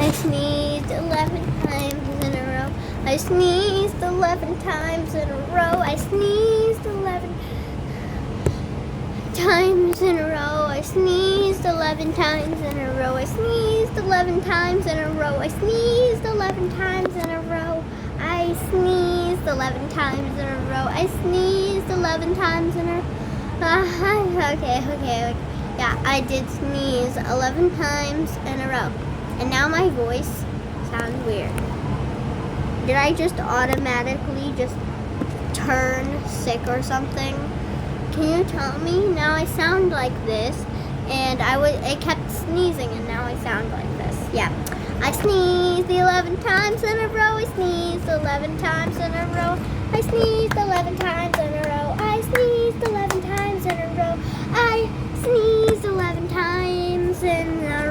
I sneezed 11 times in a row. I sneezed 11 times in a row. I sneezed 11 times in a row. I sneezed 11 times in a row. I sneezed 11 times in a row. I sneezed 11 times in a row. I sneezed 11 times in a row. I sneezed 11 times in a row. Okay. Yeah, I did sneeze 11 times in a row. And now my voice sounds weird. Did I just automatically just turn sick or something? Can you tell me? Now I sound like this, and it kept sneezing, and now I sound like this. Yeah, I sneezed 11 times in a row. I sneezed 11 times in a row. I sneezed 11 times in a row. I sneezed 11 times in a row. I sneezed 11 times in a